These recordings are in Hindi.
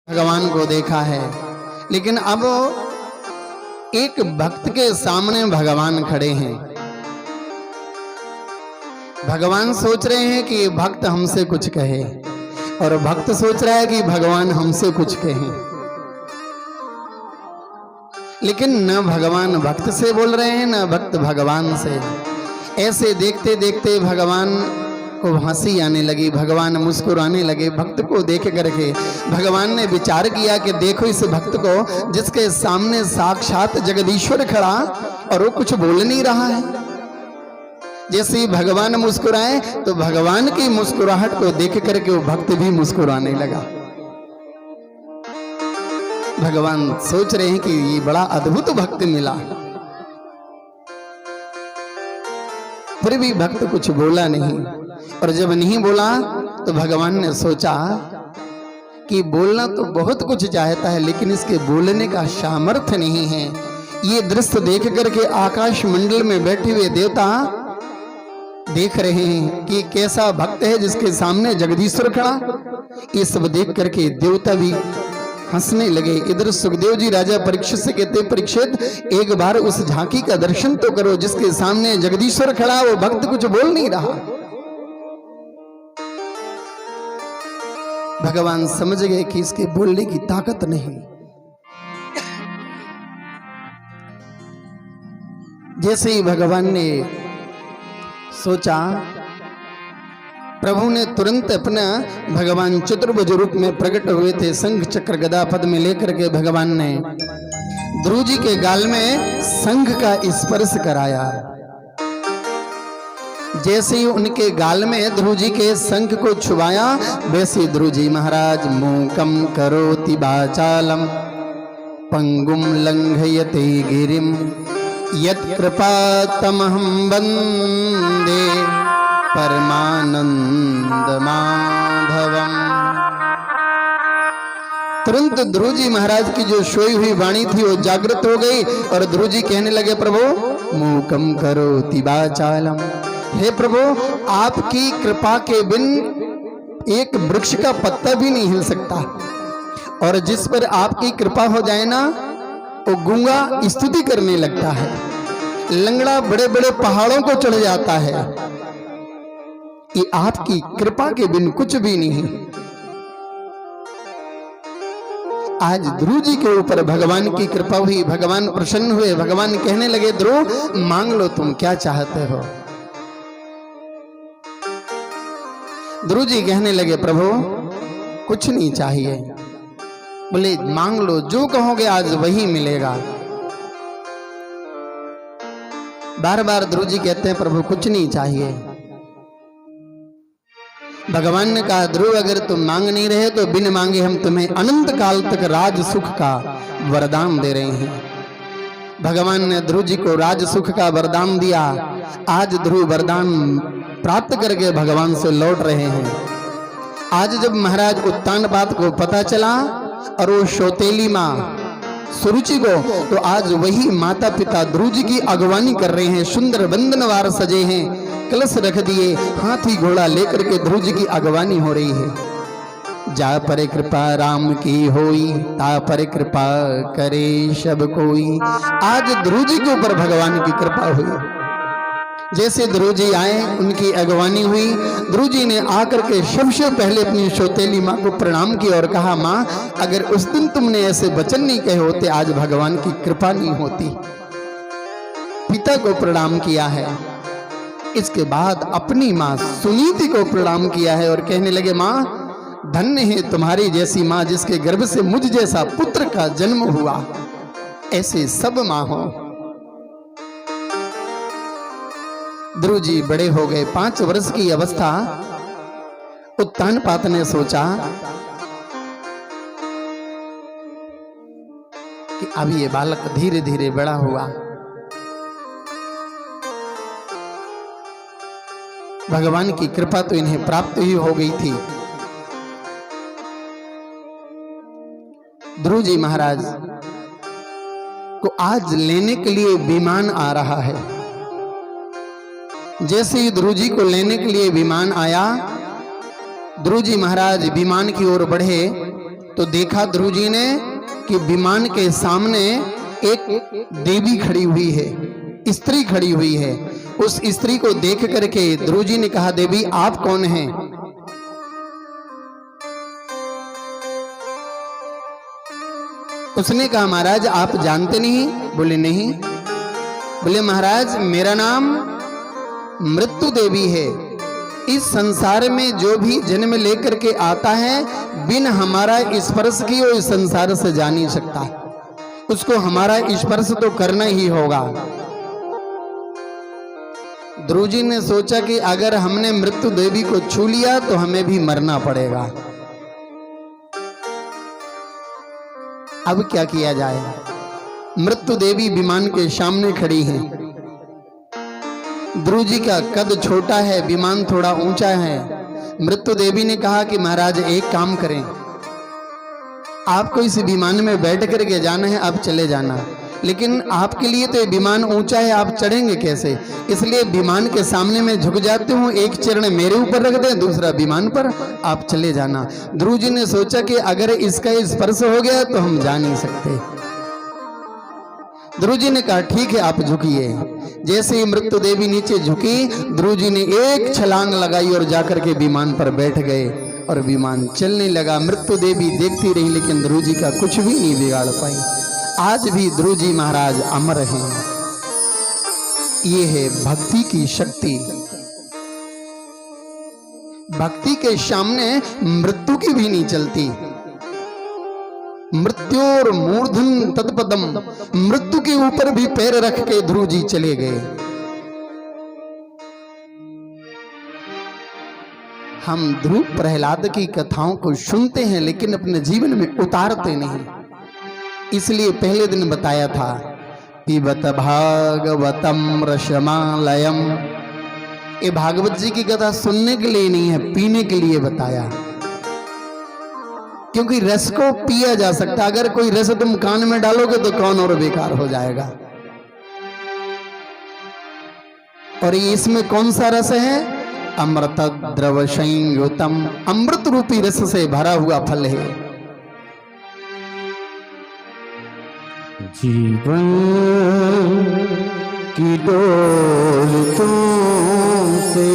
भगवान को देखा है, लेकिन अब एक भक्त के सामने भगवान खड़े हैं। भगवान सोच रहे हैं कि भक्त हमसे कुछ कहे और भक्त सोच रहा है कि भगवान हमसे कुछ कहे, लेकिन न भगवान भक्त से बोल रहे हैं न भक्त भगवान से। ऐसे देखते देखते भगवान को हंसी आने लगी, भगवान मुस्कुराने लगे। भक्त को देख करके भगवान ने विचार किया कि देखो इस भक्त को जिसके सामने साक्षात जगदीश्वर खड़ा और वो कुछ बोल नहीं रहा है। जैसे ही भगवान मुस्कुराए तो भगवान की मुस्कुराहट को देख करके वो भक्त भी मुस्कुराने लगा। भगवान सोच रहे हैं कि ये बड़ा अद्भुत भक्त मिला, फिर भी भक्त कुछ बोला नहीं। और जब नहीं बोला तो भगवान ने सोचा कि बोलना तो बहुत कुछ चाहता है, लेकिन इसके बोलने का सामर्थ्य नहीं है। ये दृश्य देख करके आकाश मंडल में बैठे हुए देवता देख रहे हैं कि कैसा भक्त है जिसके सामने जगदीश्वर खड़ा। ये सब देख करके देवता भी हंसने लगे। इधर सुखदेव जी राजा परीक्षित से कहते, परीक्षित एक बार उस झांकी का दर्शन तो करो जिसके सामने जगदीश्वर खड़ा, वो भक्त कुछ बोल नहीं रहा। भगवान समझ गए कि इसके बोलने की ताकत नहीं। जैसे ही भगवान ने सोचा, प्रभु ने तुरंत अपना भगवान चतुर्भुज रूप में प्रकट हुए थे। शंख चक्र गदा पद में लेकर के भगवान ने ध्रुव जी के गाल में शंख का स्पर्श कराया। जैसे ही उनके गाल में ध्रुव जी के शंख को छुआया, वैसे ध्रुव जी महाराज मूकम करोति वाचालम पंगुम लंघयते गिरिम यत् कृपा तमहं वंदे परमानंद माधवम। तुरंत ध्रुव जी महाराज की जो सोई हुई वाणी थी वो जागृत हो गई और ध्रुव जी कहने लगे, प्रभु मूकम करोति वाचालम, हे प्रभु आपकी कृपा के बिन एक वृक्ष का पत्ता भी नहीं हिल सकता, और जिस पर आपकी कृपा हो जाए ना वो गूंगा स्तुति करने लगता है, लंगड़ा बड़े बड़े पहाड़ों को चढ़ जाता है। ये आपकी कृपा के बिन कुछ भी नहीं। आज ध्रुव जी के ऊपर भगवान की कृपा हुई, भगवान प्रसन्न हुए। भगवान कहने लगे, ध्रुव मांग लो तुम क्या चाहते हो। ध्रुव जी कहने लगे, प्रभु कुछ नहीं चाहिए। बोले मांग लो, जो कहोगे आज वही मिलेगा। बार बार ध्रुव जी कहते हैं, प्रभु कुछ नहीं चाहिए। भगवान ने कहा, ध्रुव अगर तुम मांग नहीं रहे तो बिन मांगे हम तुम्हें अनंत काल तक राज सुख का वरदान दे रहे हैं। भगवान ने ध्रुव जी को राज सुख का वरदान दिया। आज ध्रुव वरदान प्राप्त करके भगवान से लौट रहे हैं। आज जब महाराज उत्तानपाद को पता चला और वो सौतेली माँ सुरुचि को, तो आज वही माता पिता ध्रुव जी की अगवानी कर रहे हैं। सुंदर बंधनवार सजे हैं, कलश रख दिए, हाथी घोड़ा लेकर के ध्रुव जी की अगवानी हो रही है। जा पर कृपा राम की होई, ता पर कृपा करे सब कोई। आज ध्रुव जी के ऊपर भगवान की कृपा हुई। जैसे ध्रुव जी आए, उनकी अगवानी हुई। ध्रुव जी ने आकर के सबसे पहले अपनी सौतेली माँ को प्रणाम किया और कहा, माँ अगर उस दिन तुमने ऐसे वचन नहीं कहे होते आज भगवान की कृपा नहीं होती। पिता को प्रणाम किया है। इसके बाद अपनी माँ सुनीति को प्रणाम किया है और कहने लगे, माँ धन्य है तुम्हारी जैसी माँ जिसके गर्भ से मुझ जैसा पुत्र का जन्म हुआ। ऐसे सब माँ हो। ध्रुव जी बड़े हो गए, 5 वर्ष की अवस्था। उत्तानपाद ने सोचा कि अब ये बालक धीरे धीरे बड़ा हुआ। भगवान की कृपा तो इन्हें प्राप्त ही हो गई थी। ध्रुव जी महाराज को आज लेने के लिए विमान आ रहा है। जैसे ही ध्रुव जी को लेने के लिए विमान आया, ध्रुव जी महाराज विमान की ओर बढ़े तो देखा ध्रुव जी ने कि विमान के सामने एक देवी खड़ी हुई है, स्त्री खड़ी हुई है। उस स्त्री को देख करके ध्रुव जी ने कहा, देवी आप कौन हैं? उसने कहा, महाराज आप जानते नहीं? बोले नहीं। बोले महाराज मेरा नाम मृत्यु देवी है। इस संसार में जो भी जन्म लेकर के आता है बिन हमारा स्पर्श किए वो इस संसार से जा नहीं सकता, उसको हमारा स्पर्श तो करना ही होगा। ध्रुव जी ने सोचा कि अगर हमने मृत्यु देवी को छू लिया तो हमें भी मरना पड़ेगा। अब क्या किया जाए? मृत्यु देवी विमान के सामने खड़ी है। ध्रुव जी का कद छोटा है, विमान थोड़ा ऊंचा है। मृत्यु देवी ने कहा कि महाराज एक काम करें, आपको इस विमान में बैठ करके जाना है, आप चले जाना, लेकिन आपके लिए तो ये विमान ऊंचा है, आप चढ़ेंगे कैसे? इसलिए विमान के सामने मैं झुक जाती हूँ, एक चरण मेरे ऊपर रख दें, दूसरा विमान पर, आप चले जाना। ध्रुव जी ने सोचा कि अगर इसका स्पर्श हो गया तो हम जा नहीं सकते। ध्रुव जी ने कहा ठीक है आप झुकिए। जैसे ही मृत्यु देवी नीचे झुकी, ध्रुव जी ने एक छलांग लगाई और जाकर के विमान पर बैठ गए और विमान चलने लगा। मृत्यु देवी देखती रही लेकिन ध्रुव जी का कुछ भी नहीं बिगाड़ पाई। आज भी ध्रुव जी महाराज अमर हैं। ये है भक्ति की शक्ति। भक्ति के सामने मृत्यु की भी नहीं चलती। मृत्योर मूर्धन तत्पदम, मृत्यु के ऊपर भी पैर रख के ध्रुव जी चले गए। हम ध्रुव प्रहलाद की कथाओं को सुनते हैं लेकिन अपने जीवन में उतारते नहीं। इसलिए पहले दिन बताया था पिबत भागवतम रसमालयम। ये भागवत जी की कथा सुनने के लिए नहीं है, पीने के लिए बताया, क्योंकि रस को पिया जा सकता। अगर कोई रस तुम कान में डालोगे तो कौन और बेकार हो जाएगा। और इसमें कौन सा रस है? अमृत द्रव संयुतम, अमृत रूपी रस से भरा हुआ फल है। जीवन की डोर तुमसे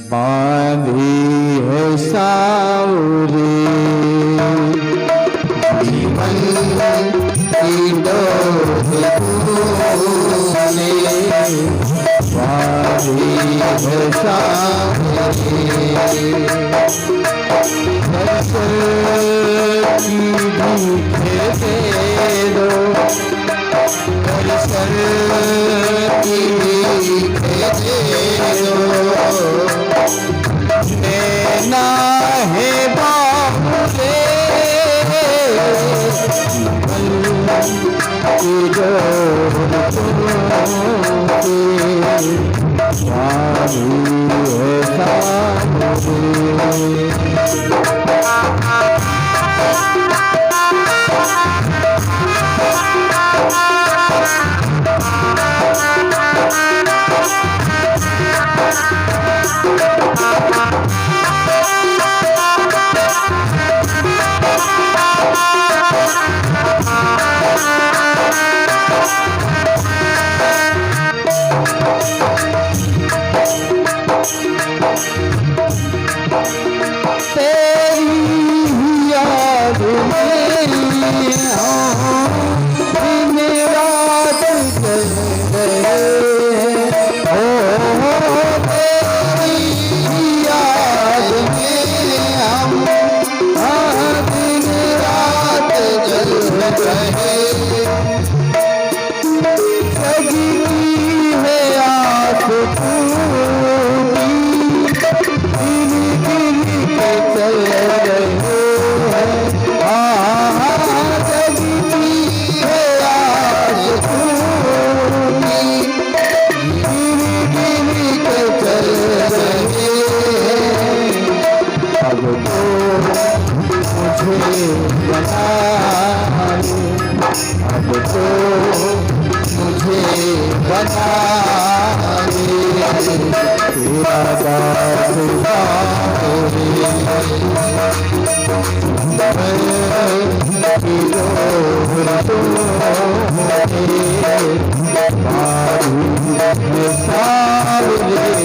बांधी है सावरे, जीवन की डोर तुमसे बांधी है सावरे, की दे दो परिसर की दे दो, लेना है बाबूले की डोर तुमसे बांधी है सावरे। मुझे बना दे, तेरा दास रे। की डोर तो है बारूद में सावरे।